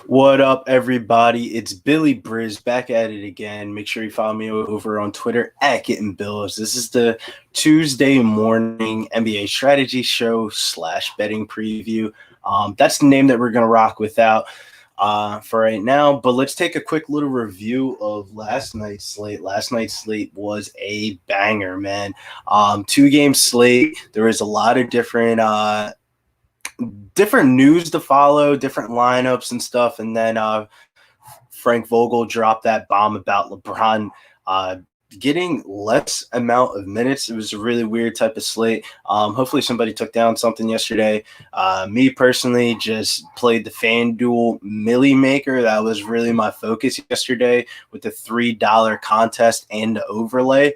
What up, everybody? It's Billy Briz back at it again. Make sure you follow me over on Twitter at Getting Bills. This is the Tuesday morning NBA strategy show / betting preview. That's the name that we're gonna rock without for right now. But let's take a quick little review of last night's slate. Last night's slate was a banger, man. 2-game slate. There was a lot of different news to follow, different lineups and stuff, and then Frank Vogel dropped that bomb about LeBron getting less amount of minutes. It was a really weird type of slate. Hopefully somebody took down something yesterday. Me personally just played the FanDuel Millie Maker. That was really my focus yesterday with the $3 contest and the overlay.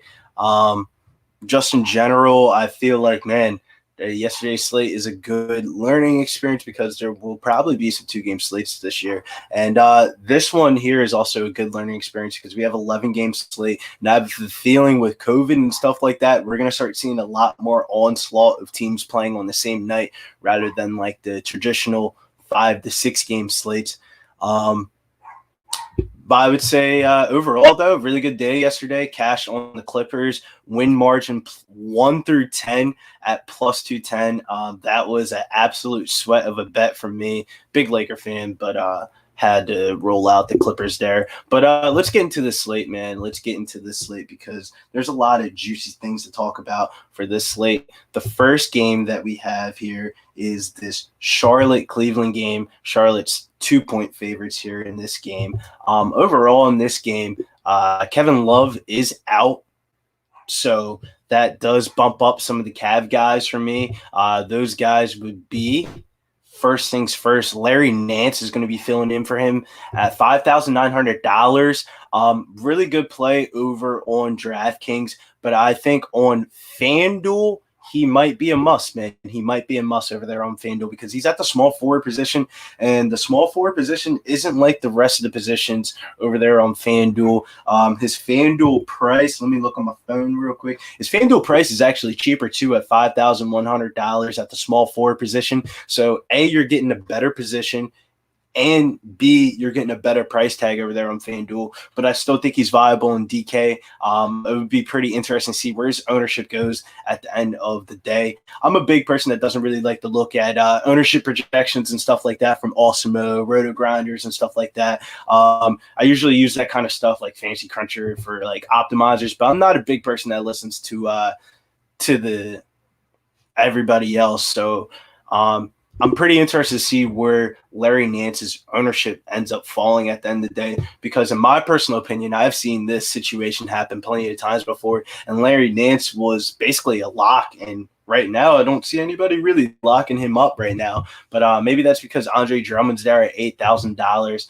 Just in general, I feel like, man, yesterday's slate is a good learning experience because there will probably be some 2-game slates this year. And this one here is also a good learning experience because we have 11-game slate. And I have the feeling with COVID and stuff like that, we're going to start seeing a lot more onslaught of teams playing on the same night rather than like the traditional 5 to 6-game slates. But I would say overall, though, really good day yesterday. Cash on the Clippers, win margin 1 through 10 at plus 210. That was an absolute sweat of a bet from me. Big Laker fan, but had to roll out the Clippers there. But let's get into the slate, man. Let's get into this slate because there's a lot of juicy things to talk about for this slate. The first game that we have here is this Charlotte-Cleveland game. Charlotte's 2-point favorites here in this game. Overall in this game, Kevin Love is out, so that does bump up some of the Cav guys for me. Those guys would be, first things first, Larry Nance is going to be filling in for him at $5,900. Really good play over on Draftkings, but I think on FanDuel, he might be a must, man. He might be a must over there on FanDuel because he's at the small forward position, and the small forward position isn't like the rest of the positions over there on FanDuel. His FanDuel price, let me look on my phone real quick. His FanDuel price is actually cheaper, too, at $5,100 at the small forward position. So, A, you're getting a better position, and B, you're getting a better price tag over there on FanDuel. But I still think he's viable in DK. It would be pretty interesting to see where his ownership goes at the end of the day. I'm a big person that doesn't really like to look at ownership projections and stuff like that from Awesemo, Roto Grinders, and stuff like that. I usually use that kind of stuff like Fantasy Cruncher for like optimizers, but I'm not a big person that listens to the everybody else. So I'm pretty interested to see where Larry Nance's ownership ends up falling at the end of the day, because in my personal opinion, I've seen this situation happen plenty of times before, and Larry Nance was basically a lock, and right now I don't see anybody really locking him up right now, but maybe that's because Andre Drummond's there at $8,000,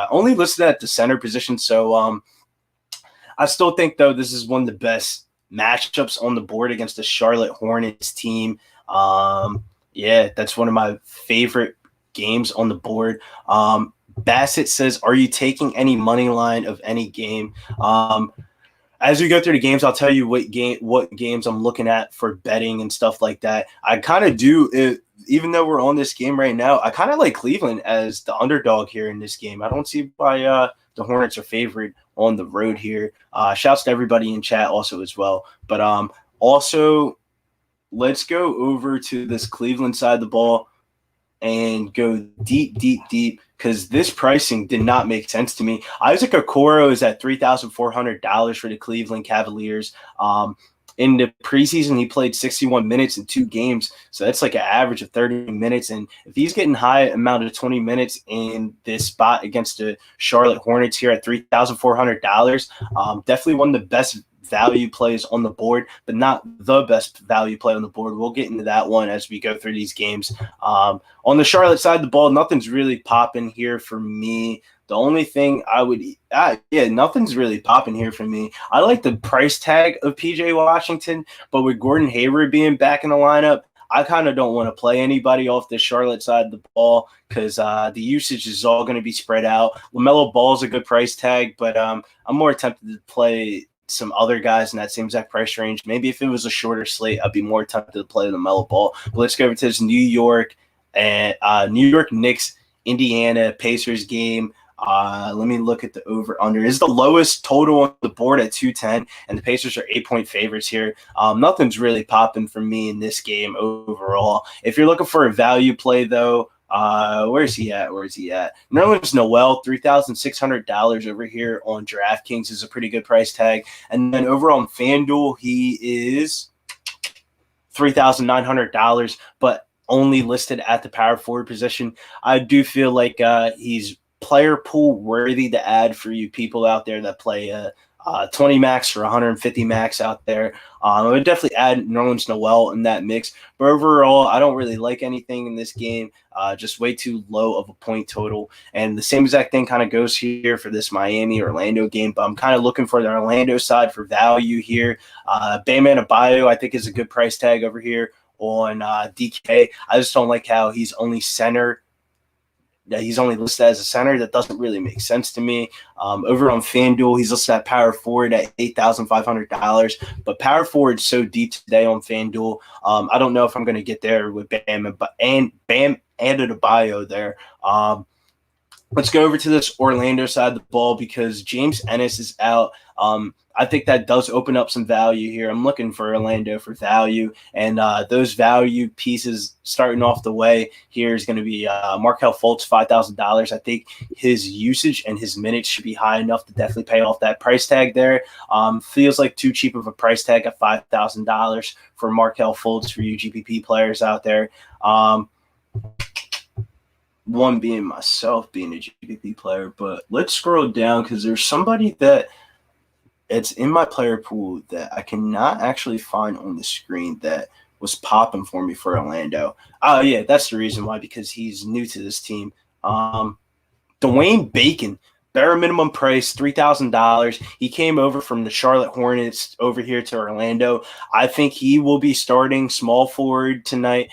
only listed at the center position, so I still think, though, this is one of the best matchups on the board against the Charlotte Hornets team. Yeah, that's one of my favorite games on the board. Bassett says, are you taking any money line of any game? As we go through the games, I'll tell you what games I'm looking at for betting and stuff like that. I kind of do, even though we're on this game right now, I kind of like Cleveland as the underdog here in this game. I don't see why the Hornets are favored on the road here. Shouts to everybody in chat also as well. But also, let's go over to this Cleveland side of the ball and go deep, because this pricing did not make sense to me. Isaac Okoro is at $3,400 for the Cleveland Cavaliers. In the preseason, he played 61 minutes in 2 games, so that's like an average of 30 minutes. And if he's getting high amount of 20 minutes in this spot against the Charlotte Hornets here at $3,400, definitely one of the best value plays on the board, but not the best value play on the board. We'll get into that one as we go through these games. On the Charlotte side of the ball, nothing's really popping here for me. The only thing nothing's really popping here for me. I like the price tag of PJ Washington, but with Gordon Hayward being back in the lineup, I kind of don't want to play anybody off the Charlotte side of the ball because the usage is all going to be spread out. LaMelo Ball's a good price tag, but I'm more tempted to play some other guys in that same exact price range. Maybe if it was a shorter slate, I'd be more tempted to play the Melo Ball. But let's go over to this New York Knicks Indiana Pacers game. Let me look at the over-under. It's the lowest total on the board at 210, and the Pacers are 8-point favorites here. Nothing's really popping for me in this game overall. If you're looking for a value play, though, where's he at? Nerlens Noel, $3,600 over here on DraftKings is a pretty good price tag. And then over on FanDuel, he is $3,900, but only listed at the power forward position. I do feel like he's player pool worthy to add for you people out there that play 20 max or 150 max out there. I would definitely add Nerlens Noel in that mix. But overall, I don't really like anything in this game. Just way too low of a point total. And the same exact thing kind of goes here for this Miami-Orlando game. But I'm kind of looking for the Orlando side for value here. Bam Adebayo, I think, is a good price tag over here on DK. I just don't like how he's only center. He's only listed as a center. That doesn't really make sense to me. Over on FanDuel, he's listed at power forward at $8,500. But power forward's so deep today on FanDuel. I don't know if I'm going to get there with Bam Adebayo there. Let's go over to this Orlando side of the ball because James Ennis is out. I think that does open up some value here. I'm looking for Orlando for value, and those value pieces starting off the way here is going to be Markelle Fultz, $5,000. I think his usage and his minutes should be high enough to definitely pay off that price tag there. Feels like too cheap of a price tag at $5,000 for Markelle Fultz for you GPP players out there. One being myself being a GPP player, but let's scroll down because there's somebody that it's in my player pool that I cannot actually find on the screen that was popping for me for Orlando. Oh, yeah, that's the reason why, because he's new to this team. Dwayne Bacon, bare minimum price, $3,000. He came over from the Charlotte Hornets over here to Orlando. I think he will be starting small forward tonight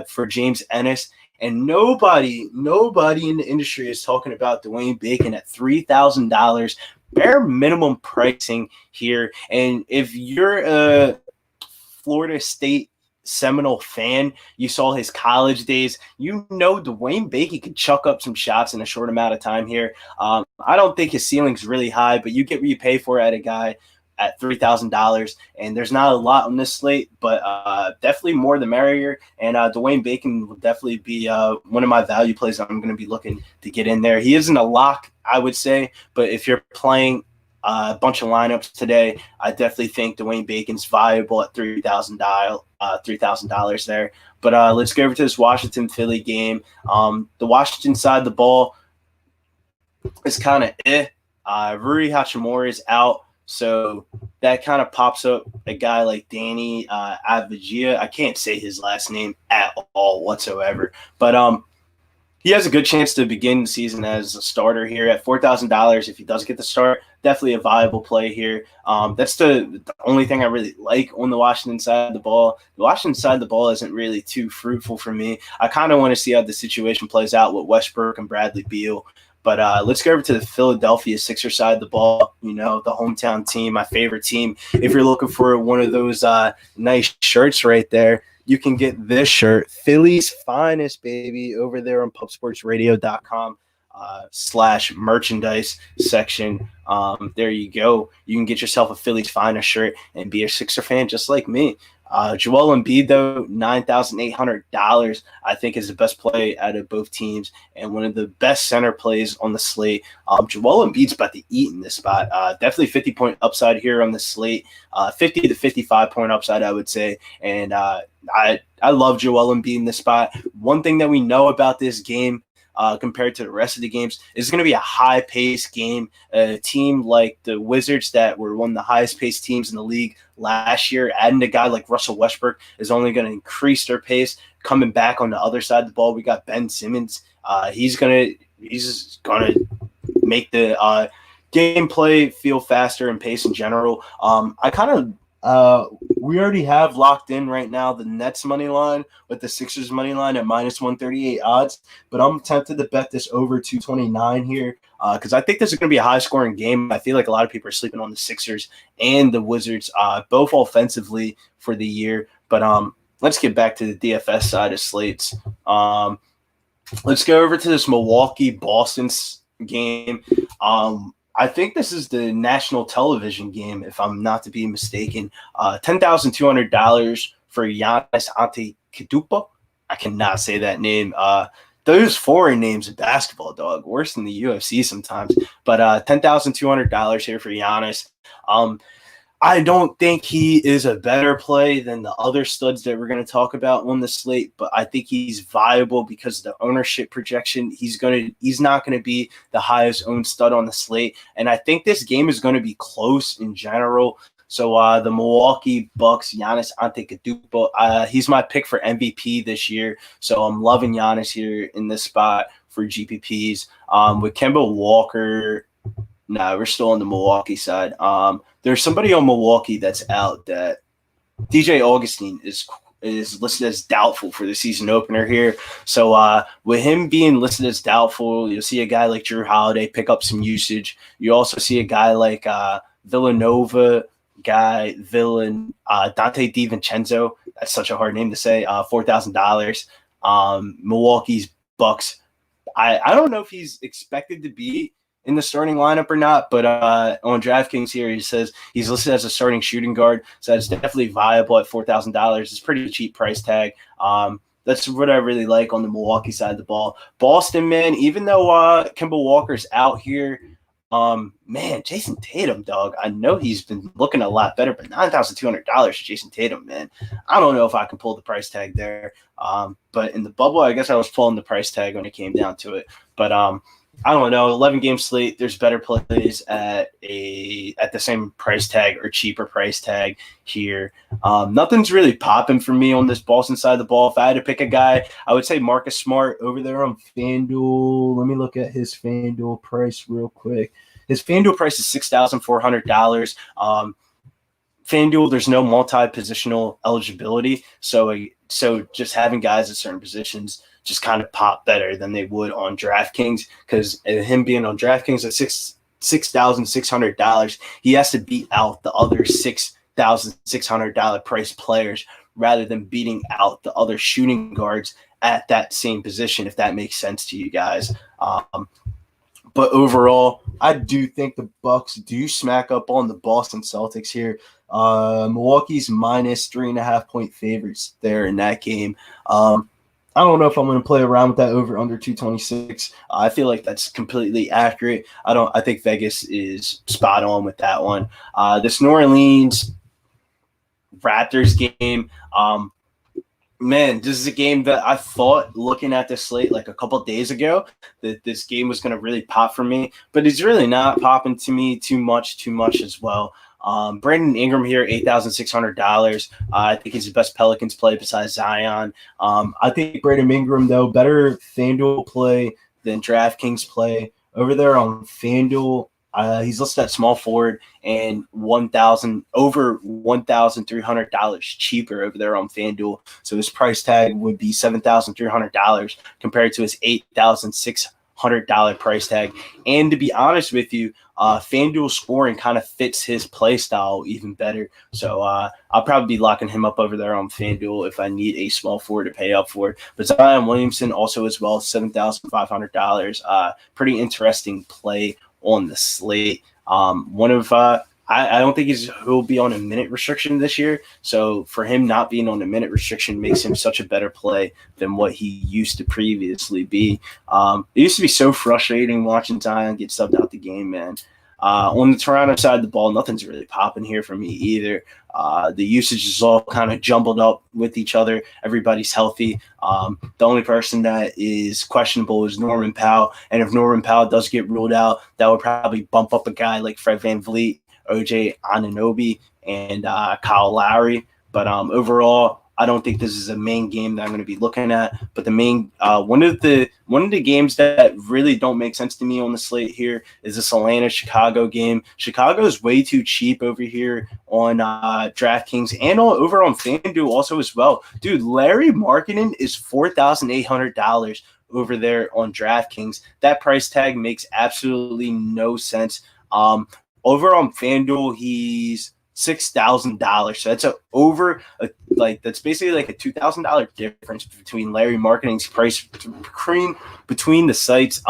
for James Ennis. And nobody in the industry is talking about Dwayne Bacon at $3,000. Bare minimum pricing here. And if you're a Florida State Seminole fan, you saw his college days, you know Dwayne Bacon can chuck up some shots in a short amount of time here. I don't think his ceiling's really high, but you get what you pay for at a guy at $3,000, and there's not a lot on this slate, but definitely more the merrier. And Dwayne Bacon will definitely be one of my value plays that I'm going to be looking to get in there. He isn't a lock, I would say, but if you're playing a bunch of lineups today, I definitely think Dwayne Bacon's viable at $3,000 there. But let's go over to this Washington-Philly game. The Washington side of the ball is kind of Rui Hachimura is out. So that kind of pops up a guy like Danny Avdija. I can't say his last name at all whatsoever. But he has a good chance to begin the season as a starter here at $4,000. If he does get the start, definitely a viable play here. That's the only thing I really like on the Washington side of the ball. The Washington side of the ball isn't really too fruitful for me. I kind of want to see how the situation plays out with Westbrook and Bradley Beal. But let's go over to the Philadelphia Sixers side of the ball, the hometown team, my favorite team. If you're looking for one of those nice shirts right there, you can get this shirt, Philly's Finest, baby, over there on pubsportsradio.com /merchandise section. There you go. You can get yourself a Philly's Finest shirt and be a Sixer fan just like me. Joel Embiid, though, $9,800, I think is the best play out of both teams and one of the best center plays on the slate. Joel Embiid's about to eat in this spot. Definitely 50-point upside here on the slate, 50 to 55-point upside, I would say. And I love Joel Embiid in this spot. One thing that we know about this game, compared to the rest of the games, is going to be a high-paced game. A team like the Wizards that were one of the highest-paced teams in the league last year, adding a guy like Russell Westbrook is only going to increase their pace. Coming back on the other side of the ball, we got Ben Simmons. He's gonna make the gameplay feel faster and pace in general. We already have locked in right now the Nets money line with the Sixers money line at -138 odds, but I'm tempted to bet this over 229 here because I think this is going to be a high-scoring game. I feel like a lot of people are sleeping on the Sixers and the Wizards, both offensively for the year. But let's get back to the DFS side of slates. Let's go over to this Milwaukee-Boston game. I think this is the national television game, if I'm not to be mistaken. $10,200 for Giannis Antetokounmpo. I cannot say that name. Those foreign names in basketball, dog, worse than the UFC sometimes. But $10,200 here for Giannis. I don't think he is a better play than the other studs that we're going to talk about on the slate, but I think he's viable because of the ownership projection. He's not going to be the highest owned stud on the slate, and I think this game is going to be close in general. So the Milwaukee Bucks, Giannis Antetokounmpo, he's my pick for MVP this year. So I'm loving Giannis here in this spot for GPPs. With Kemba Walker, no, we're still on the Milwaukee side. There's somebody on Milwaukee that's out that DJ Augustine is listed as doubtful for the season opener here. So with him being listed as doubtful, you'll see a guy like Drew Holiday pick up some usage. You also see a guy like Dante DiVincenzo. That's such a hard name to say. $4,000. Milwaukee's Bucks. I don't know if he's expected to be in the starting lineup or not, but on DraftKings here, he says he's listed as a starting shooting guard, so that's definitely viable at $4,000. It's a pretty cheap price tag. That's what I really like on the Milwaukee side of the ball. Boston, man, even though Kemba Walker's out here, man, Jason Tatum, dog, I know he's been looking a lot better, but $9,200 for Jason Tatum, man. I don't know if I can pull the price tag there. But in the bubble, I guess I was pulling the price tag when it came down to it. But I don't know, 11-game slate, there's better plays at the same price tag or cheaper price tag here. Nothing's really popping for me on this Boston side of the ball. If I had to pick a guy, I would say Marcus Smart over there on FanDuel. Let me look at his FanDuel price real quick. His FanDuel price is $6,400. FanDuel, there's no multi-positional eligibility, so just having guys at certain positions just kind of pop better than they would on DraftKings, because him being on DraftKings at $6,600, he has to beat out the other $6,600 price players rather than beating out the other shooting guards at that same position, if that makes sense to you guys. But overall, I do think the Bucks do smack up on the Boston Celtics here. Milwaukee's minus 3.5 point favorites there in that game. I don't know if I'm going to play around with that over under 226. I feel like that's completely accurate. I think Vegas is spot on with that one. This New Orleans Raptors game, man, this is a game that I thought, looking at the slate like a couple of days ago, that this game was going to really pop for me, but it's really not popping to me too much as well. Brandon Ingram here, $8,600. I think he's the best Pelicans play besides Zion. I think Brandon Ingram, though, better FanDuel play than DraftKings play. Over there on FanDuel, he's listed at small forward and over $1,300 cheaper over there on FanDuel. So his price tag would be $7,300 compared to his $8,600 price tag. And to be honest with you, FanDuel scoring kind of fits his play style even better. So I'll probably be locking him up over there on FanDuel if I need a small forward to pay up for it. But Zion Williamson also as well, $7,500. Pretty interesting play on the slate. I don't think he'll be on a minute restriction this year. So for him not being on a minute restriction makes him such a better play than what he used to previously be. It used to be so frustrating watching Zion get subbed out the game, man. On the Toronto side of the ball, nothing's really popping here for me either. The usage is all kind of jumbled up with each other. Everybody's healthy. The only person that is questionable is Norman Powell. And if Norman Powell does get ruled out, that would probably bump up a guy like Fred VanVleet, OJ Anunoby, and Kyle Lowry. But overall, I don't think this is a main game that I'm going to be looking at. But the main one of the games that really don't make sense to me on the slate here is this Atlanta-Chicago game. Chicago is way too cheap over here on DraftKings and over on FanDuel also as well. Dude, Larry Markkinen is $4,800 over there on DraftKings. That price tag makes absolutely no sense. Over on FanDuel, he's $6,000. So that's over a that's basically like a $2,000 difference between Larry Marketing's price between the sites.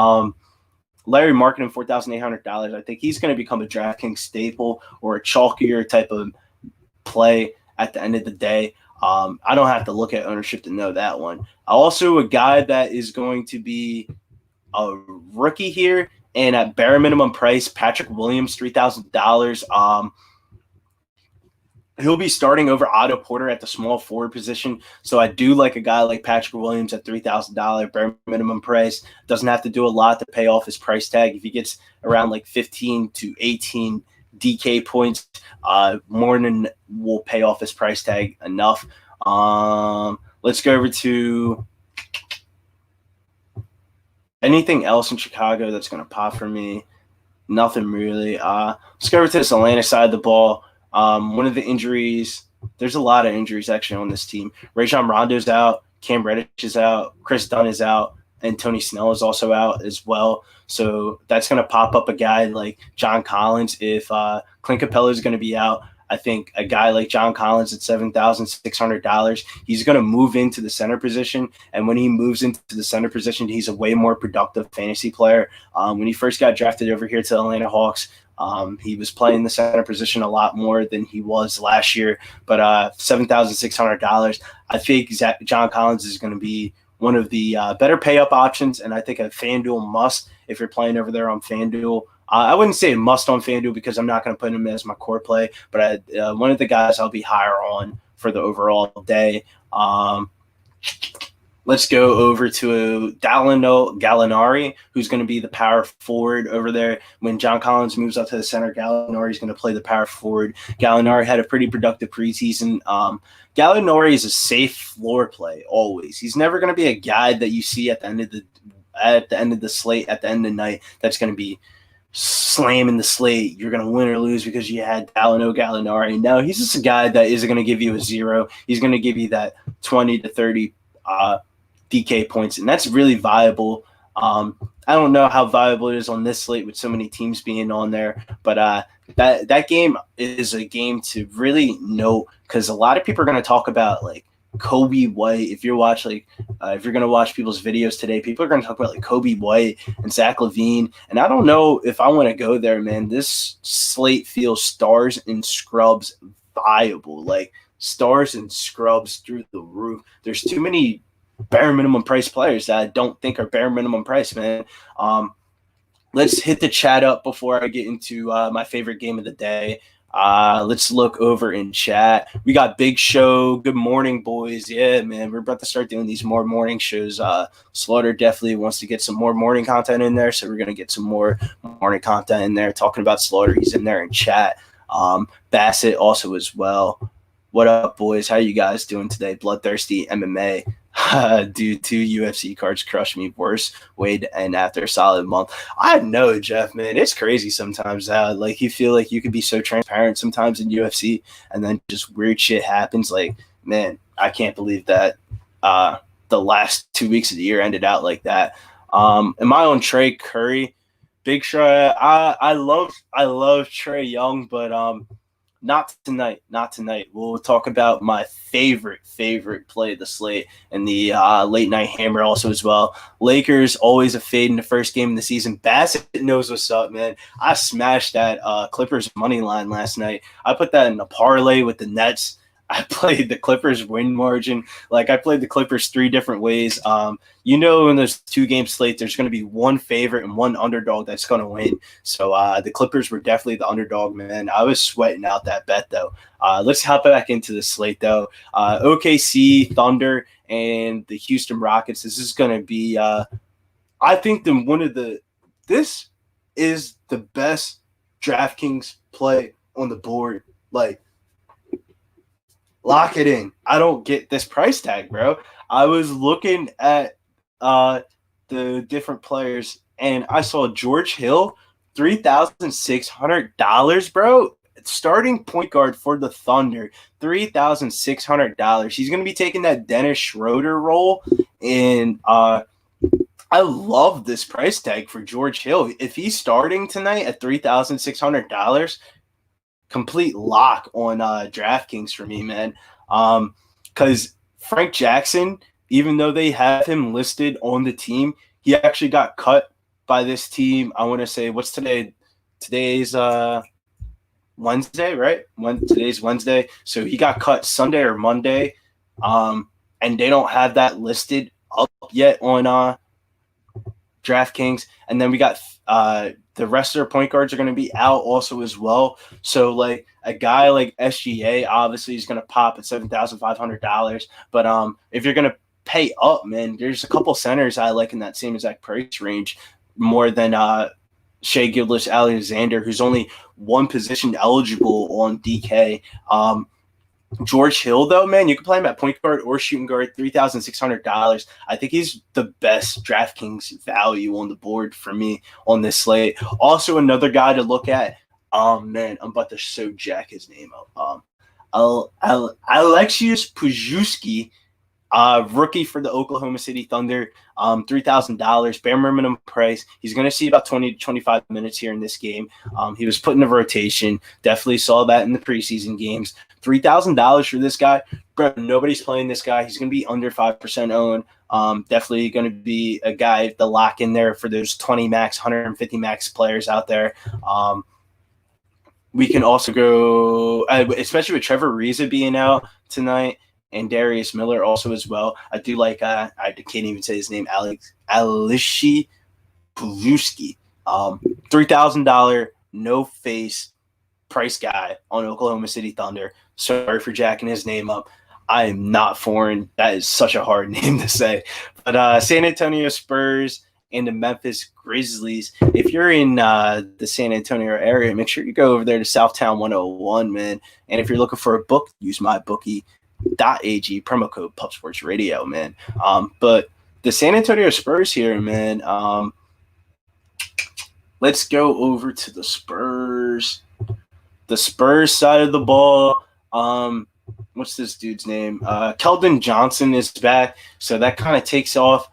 Larry Marketing $4,800. I think he's going to become a DraftKings staple or a chalkier type of play at the end of the day. I don't have to look at ownership to know that one. Also, a guy that is going to be a rookie here and at bare minimum price, Patrick Williams, $3,000. He'll be starting over Otto Porter at the small forward position. So I do like a guy like Patrick Williams at $3,000 bare minimum price. Doesn't have to do a lot to pay off his price tag. If he gets around like 15 to 18 DK points, more than will pay off his price tag enough. Let's go over to anything else in Chicago that's going to pop for me. Nothing really. Let's go over to this Atlanta side of the ball. One of the injuries, there's a lot of injuries actually on this team. Rajon Rondo's out, Cam Reddish is out, Chris Dunn is out, and Tony Snell is also out as well. So that's going to pop up a guy like John Collins. If Clint Capella is going to be out, I think a guy like John Collins at $7,600, he's going to move into the center position. And when he moves into the center position, he's a way more productive fantasy player. When he first got drafted over here to the Atlanta Hawks, he was playing the center position a lot more than he was last year. But $7,600, I think John Collins is going to be one of the better pay-up options, and I think a FanDuel must if you're playing over there on FanDuel. I wouldn't say must on FanDuel because I'm not going to put him as my core play, but one of the guys I'll be higher on for the overall day. Let's go over to Gallinari, who's going to be the power forward over there. When John Collins moves up to the center, Gallinari is going to play the power forward. Gallinari had a pretty productive preseason. Gallinari is a safe floor play always. He's never going to be a guy that you see at the end of the slate, at the end of the night, that's going to be slamming the slate. You're going to win or lose because you had Gallinari. No, he's just a guy that isn't going to give you a zero. He's going to give you that 20 to 30 DK points, and that's really viable. I don't know how viable it is on this slate with so many teams being on there, but that game is a game to really note because a lot of people are going to talk about like Kobe White. If you're going to watch people's videos today, people are going to talk about like Kobe White and Zach LaVine, and I don't know if I want to go there, man. This slate feels stars and scrubs viable, like stars and scrubs through the roof. There's too many bare minimum price players that I don't think are bare minimum price, man. Let's hit the chat up before I get into my favorite game of the day. Let's look over in chat. We got Big Show. Good morning, boys. Yeah, man, we're about to start doing these more morning shows. Slaughter definitely wants to get some more morning content in there, so we're going to get some more morning content in there. Talking about Slaughter, he's in there in chat. Bassett also as well. What up, boys? How you guys doing today? Bloodthirsty MMA. Dude, 2 UFC cards crushed me worse way to end after a solid month. I know, Jeff, man. It's crazy sometimes. Like you feel like you can be so transparent sometimes in UFC, and then just weird shit happens. Like, man, I can't believe that the last 2 weeks of the year ended out like that. Am I on Trey Curry? Big Trey. I love Trae Young, but not tonight. We'll talk about my favorite play of the slate and the late night hammer also as well. Lakers always a fade in the first game of the season. Bassett knows what's up, man. I smashed that Clippers money line last night. I put that in a parlay with the Nets. I played the Clippers win margin. Like I played the Clippers 3 different ways. In those 2-game slate, there's going to be one favorite and one underdog that's going to win. So the Clippers were definitely the underdog, man. I was sweating out that bet though. Let's hop back into the slate though. OKC Thunder and the Houston Rockets. This is going to be, I think this is the best DraftKings play on the board. Like, lock it in. I don't get this price tag, bro. I was looking at the different players, and I saw George Hill, $3,600, bro. Starting point guard for the Thunder, $3,600. He's going to be taking that Dennis Schroeder role, and I love this price tag for George Hill. If he's starting tonight at $3,600, complete lock on DraftKings for me, man. because Frank Jackson, even though they have him listed on the team, he actually got cut by this team. I want to say, what's today? Today's Wednesday, right? Today's Wednesday. So he got cut Sunday or Monday. And they don't have that listed up yet on DraftKings. And then we got the rest of their point guards are going to be out also as well. So like a guy like SGA obviously is going to pop at $7,500. But if you're going to pay up, man, there's a couple centers I like in that same exact price range more than Shai Gilgeous-Alexander, who's only one position eligible on DK. George Hill, though, man, you can play him at point guard or shooting guard, $3,600. I think he's the best DraftKings value on the board for me on this slate. Also, another guy to look at. Man, I'm about to so jack his name up. Alexius Pujewski, rookie for the Oklahoma City Thunder, $3,000, bare minimum price. He's going to see about 20 to 25 minutes here in this game. He was put in a rotation. Definitely saw that in the preseason games. $3,000 for this guy. Bro, nobody's playing this guy. He's going to be under 5% owned. Definitely going to be a guy to lock in there for those 20 max, 150 max players out there. We can also go, especially with Trevor Ariza being out tonight, and Darius Miller also as well. I do like, I can't even say his name, Aleksej Pujewski. $3,000, no face price guy on Oklahoma City Thunder. Sorry for jacking his name up. I am not foreign. That is such a hard name to say. But San Antonio Spurs and the Memphis Grizzlies. If you're in the San Antonio area, make sure you go over there to Southtown 101, man. And if you're looking for a book, use MyBookie.ag, promo code Pub Sports Radio, man. But the San Antonio Spurs here, man. Let's go over to the Spurs. The Spurs side of the ball. What's this dude's name? Keldon Johnson is back, so that kind of takes off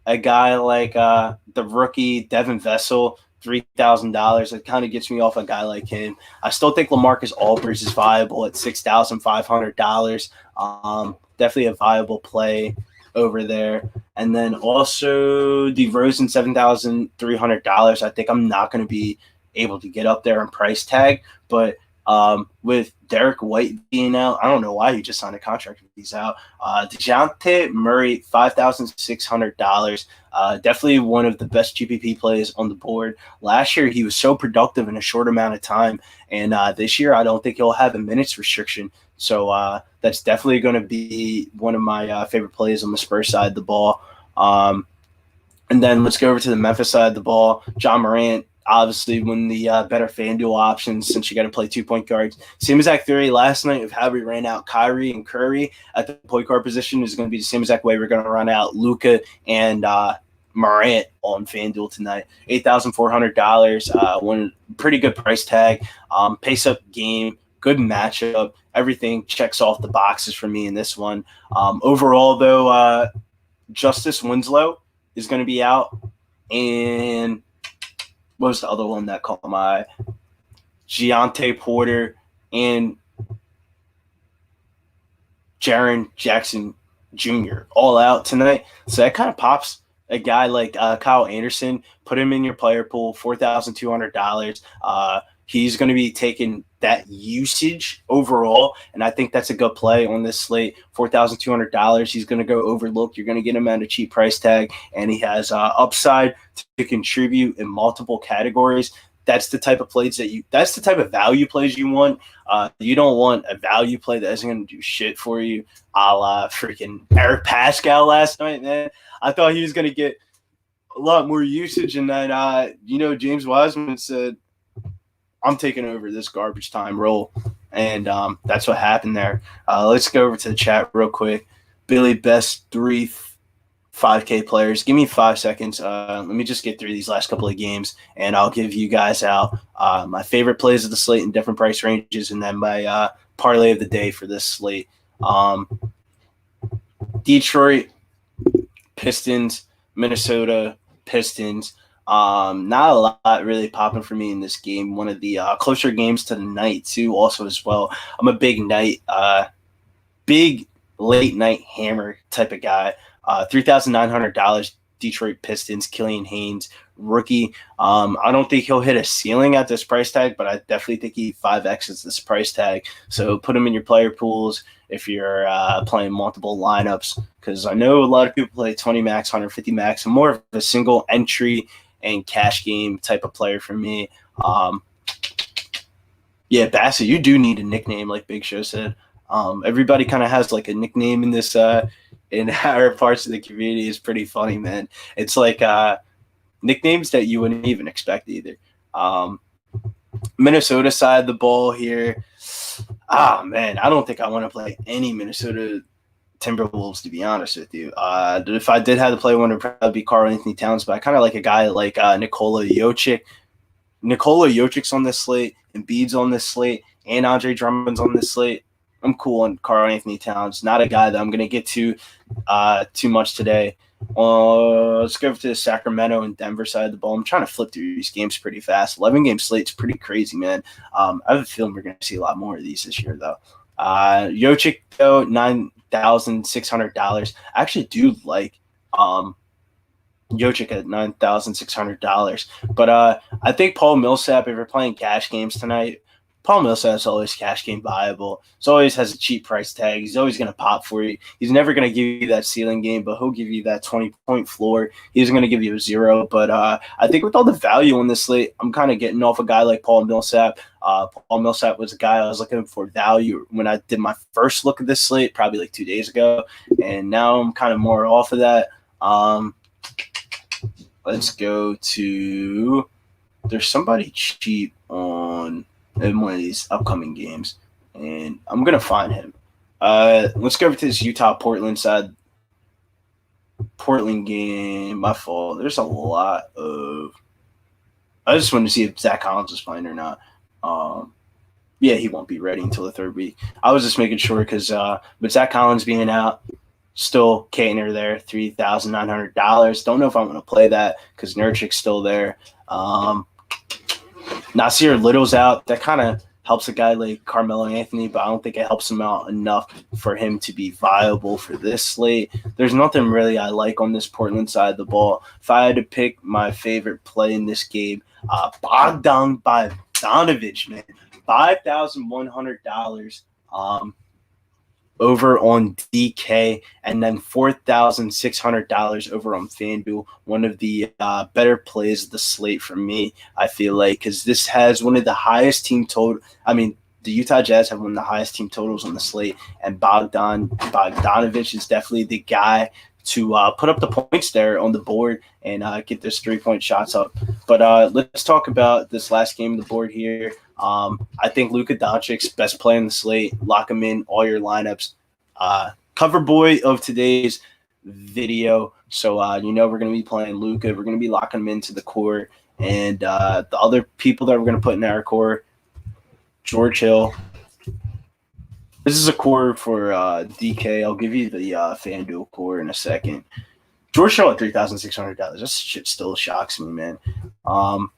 a guy like the rookie Devin Vessel, $3,000. It kind of gets me off a guy like him. I still think LaMarcus Aldridge is viable at $6,500. Definitely a viable play over there. And then also DeRozan, $7,300. I think I'm not going to be able to get up there in price tag, but with Derek White being out, I don't know why he just signed a contract if he's out. DeJounte Murray, $5,600. Definitely one of the best GPP plays on the board. Last year, he was so productive in a short amount of time, and this year, I don't think he'll have a minutes restriction. So that's definitely going to be one of my favorite plays on the Spurs side of the ball. And then let's go over to the Memphis side of the ball. John Morant, obviously, one of the better FanDuel options since you got to play 2-point guards. Same exact theory last night of how we ran out Kyrie and Curry at the point guard position is going to be the same exact way we're going to run out Luka and Morant on FanDuel tonight. $8,400, one pretty good price tag, pace up game, good matchup. Everything checks off the boxes for me in this one. Overall, though, Justice Winslow is going to be out, and what was the other one that caught my eye? Giannis Porter and Jaren Jackson Jr. all out tonight. So that kind of pops a guy like Kyle Anderson. Put him in your player pool, $4,200. He's going to be taking that usage overall, and I think that's a good play on this slate. $4,200. He's going to go overlooked. You're going to get him at a cheap price tag, and he has upside to contribute in multiple categories. That's the type of plays that's the type of value plays you want. You don't want a value play that isn't going to do shit for you, a la freaking Eric Pascal last night, man. I thought he was going to get a lot more usage, and then, James Wiseman said, I'm taking over this garbage time role, and that's what happened there. Let's go over to the chat real quick. Billy, best 3 5K players. Give me 5 seconds. Let me just get through these last couple of games, and I'll give you guys out my favorite plays of the slate in different price ranges, and then my parlay of the day for this slate. Detroit Pistons, Minnesota Pistons. Not a lot really popping for me in this game. One of the closer games to the night too, also as well. I'm a big night, big late night hammer type of guy. $3,900. Detroit Pistons, Killian Haynes, rookie. I don't think he'll hit a ceiling at this price tag, but I definitely think he 5X's this price tag. So put him in your player pools if you're playing multiple lineups, because I know a lot of people play 20 max, 150 max. I'm more of a single entry and cash game type of player for me. Yeah, Bassett, you do need a nickname, like Big Show said. Everybody kind of has like a nickname in this in our parts of the community. Is pretty funny, man. It's like nicknames that you wouldn't even expect either. Minnesota side of the ball here. Man, I don't think I want to play any Minnesota Timberwolves, to be honest with you. If I did have to play one, it would probably be Karl-Anthony Towns, but I kind of like a guy like Nikola Jokic. Nikola Jokic's on this slate, Embiid's on this slate, and Andre Drummond's on this slate. I'm cool on Karl-Anthony Towns. Not a guy that I'm going to get to too much today. Let's go over to the Sacramento and Denver side of the ball. I'm trying to flip through these games pretty fast. 11-game slate's pretty crazy, man. I have a feeling we're going to see a lot more of these this year, though. Jokic, though, $9,600. I actually do like Jokic at $9,600. But I think Paul Millsap, if you're playing cash games tonight, Paul Millsap's always cash game viable. He always has a cheap price tag. He's always going to pop for you. He's never going to give you that ceiling game, but he'll give you that 20-point floor. He's going to give you a 0. But I think with all the value on this slate, I'm kind of getting off a guy like Paul Millsap. Paul Millsap was a guy I was looking for value when I did my first look at this slate, probably like 2 days ago. And now I'm kind of more off of that. Let's go to – there's somebody cheap on – in one of these upcoming games, and I'm going to find him. Let's go over to this Utah-Portland side. Portland game, my fault. There's a lot of – I just wanted to see if Zach Collins is playing or not. Yeah, he won't be ready until the third week. I was just making sure because with Zach Collins being out, still Kaner there, $3,900. Don't know if I'm going to play that because Nurkic's still there. Nasir Little's out. That kind of helps a guy like Carmelo Anthony, but I don't think it helps him out enough for him to be viable for this slate. There's nothing really I like on this Portland side of the ball. If I had to pick my favorite play in this game, Bogdan Bogdanovic, man, $5,100 over on DK, and then $4,600 over on FanDuel. One of the better plays of the slate for me, I feel like, because this has one of the highest team total. I mean, the Utah Jazz have one of the highest team totals on the slate, and Bogdanovic is definitely the guy to put up the points there on the board and get those 3-point shots up. But let's talk about this last game of the board here. I think Luka Doncic's best play in the slate. Lock him in all your lineups. Cover boy of today's video. So, we're going to be playing Luka. We're going to be locking him into the core. And the other people that we're going to put in our core, George Hill. This is a core for DK. I'll give you the FanDuel core in a second. George Hill at $3,600. This shit still shocks me, man. I'll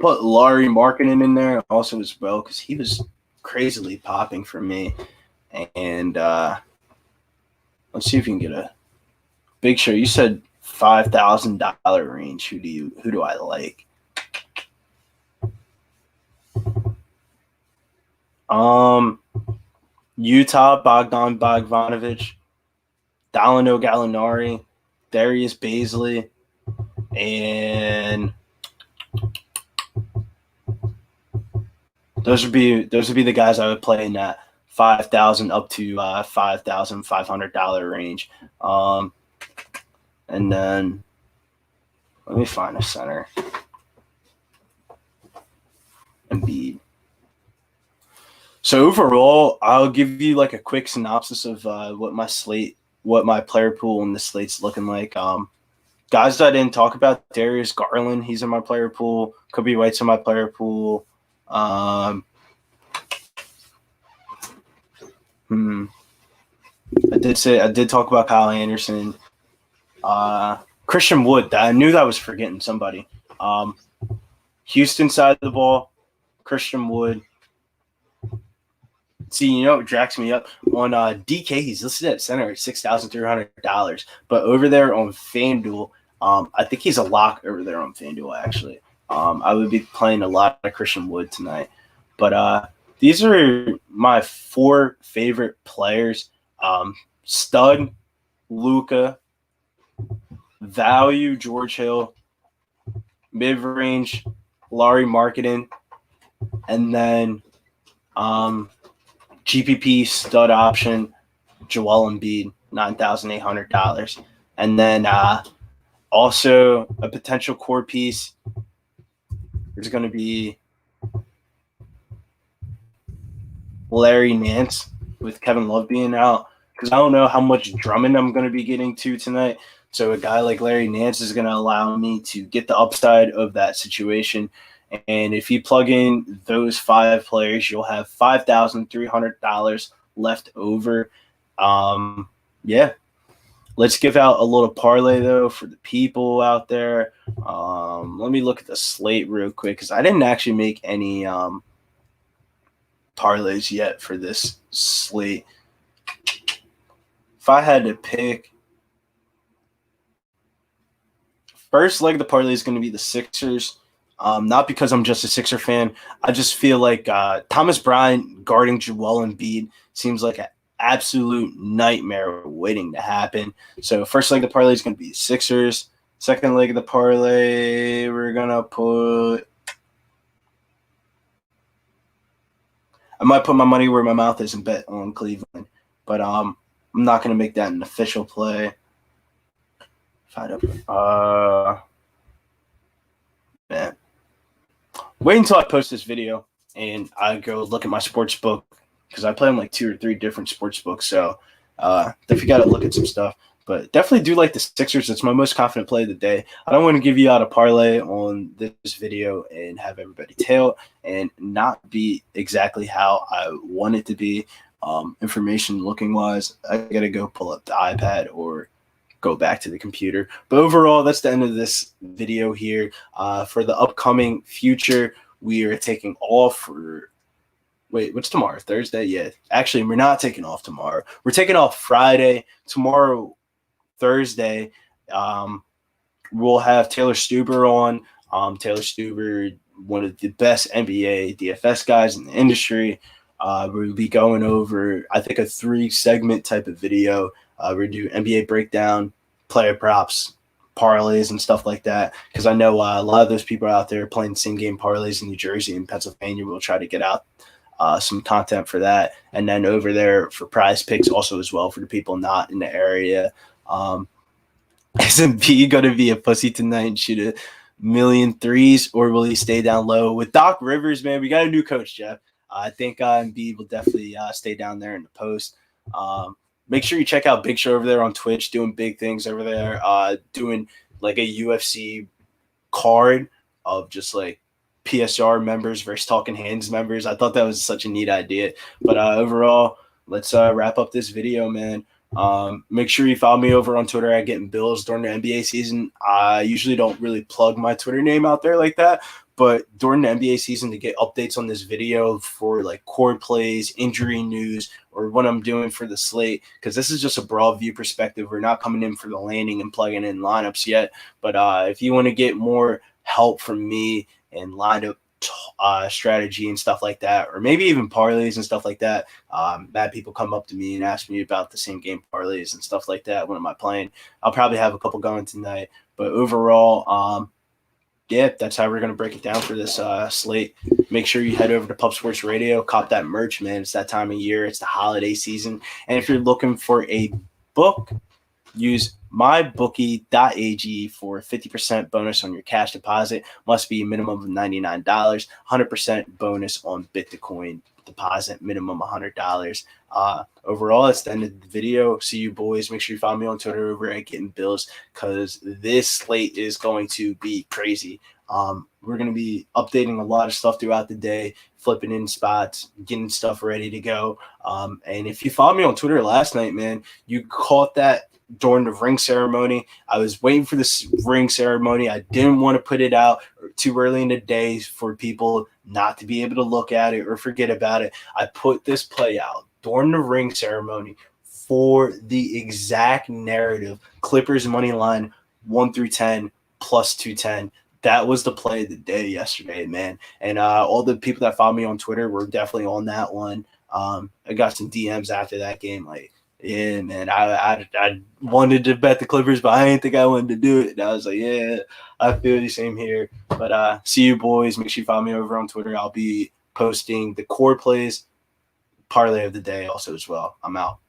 put Larry Markkinen in there also as well because he was crazily popping for me. And let's see if you can get a Big Show. You said $5,000 range. Who do I like? Utah, Bogdan Bogdanovic, Dalino Gallinari, Darius Bazley, and those would be the guys I would play in that $5,000 up to $5,500 range. And then let me find a center. Embiid. So overall, I'll give you like a quick synopsis of what my player pool in the slate's looking like. Guys that I didn't talk about, Darius Garland, he's in my player pool. Kobe White's in my player pool. I did talk about Kyle Anderson. Christian Wood. I knew that I was forgetting somebody. Houston side of the ball, Christian Wood. See, you know what jacks me up? On DK, he's listed at center at $6,300. But over there on FanDuel, I think he's a lock over there on FanDuel, actually. I would be playing a lot of Christian Wood tonight. But these are my 4 favorite players. Stud, Luka, value, George Hill, mid-range, Larry Marketing, and then GPP stud option, Joel Embiid, $9,800. And then also a potential core piece is going to be Larry Nance with Kevin Love being out, because I don't know how much Drummond I'm going to be getting to tonight. So a guy like Larry Nance is going to allow me to get the upside of that situation. And if you plug in those 5 players, you'll have $5,300 left over. Yeah. Let's give out a little parlay, though, for the people out there. Let me look at the slate real quick, because I didn't actually make any parlays yet for this slate. If I had to pick, first leg of the parlay is going to be the Sixers. Not because I'm just a Sixer fan. I just feel like Thomas Bryant guarding Joel Embiid seems like an absolute nightmare waiting to happen. So first leg of the parlay is going to be the Sixers. Second leg of the parlay, we're going to put – I might put my money where my mouth is and bet on Cleveland. But I'm not going to make that an official play. Man. Wait until I post this video and I go look at my sports book, because I play on like 2 or 3 different sports books. So definitely got to look at some stuff. But definitely do like the Sixers. It's my most confident play of the day. I don't want to give you out a parlay on this video and have everybody tail and not be exactly how I want it to be. Information looking wise, I got to go pull up the iPad or go back to the computer. But overall, that's the end of this video here. For the upcoming future, we are taking off for – wait, what's tomorrow? Thursday? Yeah. Actually, we're not taking off tomorrow. We're taking off Friday. Tomorrow, Thursday, we'll have Taylor Stuber on. Taylor Stuber, one of the best NBA DFS guys in the industry. We'll be going over, I think, a 3-segment type of video. We're do NBA breakdown, player props, parlays, and stuff like that. Because I know a lot of those people out there playing same game parlays in New Jersey and Pennsylvania. We'll try to get out some content for that. And then over there for prize picks also as well for the people not in the area. Isn't B going to be a pussy tonight and shoot a million threes, or will he stay down low? With Doc Rivers, man, we got a new coach, Jeff. I think Embiid will definitely stay down there in the post. Make sure you check out Big Show over there on Twitch, doing big things over there, doing like a UFC card of just like PSR members versus Talking Hands members. I thought that was such a neat idea. But overall, let's wrap up this video, man. Make sure you follow me over on Twitter at Getting Bills during the NBA season. I usually don't really plug my Twitter name out there like that, but during the NBA season, to get updates on this video for like core plays, injury news, or what I'm doing for the slate, because this is just a broad view perspective. We're not coming in for the landing and plugging in lineups yet. But if you want to get more help from me and lineup strategy and stuff like that, or maybe even parlays and stuff like that, bad people come up to me and ask me about the same game parlays and stuff like that. When am I playing? I'll probably have a couple going tonight. But overall, yeah, that's how we're going to break it down for this slate. Make sure you head over to Pub Sports Radio, cop that merch, man. It's that time of year. It's the holiday season. And if you're looking for a book, use mybookie.ag for 50% bonus on your cash deposit. Must be a minimum of $99. 100% bonus on Bitcoin deposit, minimum $100. Overall, that's the end of the video. See you boys. Make sure you follow me on Twitter over at Getting Bills, because this slate is going to be crazy. We're going to be updating a lot of stuff throughout the day, flipping in spots, getting stuff ready to go. And if you followed me on Twitter last night, man, you caught that during the ring ceremony. I was waiting for this ring ceremony. I didn't want to put it out too early in the day for people not to be able to look at it or forget about it. I put this play out during the ring ceremony for the exact narrative. Clippers money line 1-10 plus 210. That was the play of the day yesterday, man. And all the people that follow me on Twitter were definitely on that one. I got some DMs after that game, like, yeah, man, I wanted to bet the Clippers, but I didn't think I wanted to do it. And I was like, yeah, I feel the same here. But see you boys. Make sure you follow me over on Twitter. I'll be posting the core plays parlay of the day also as well. I'm out.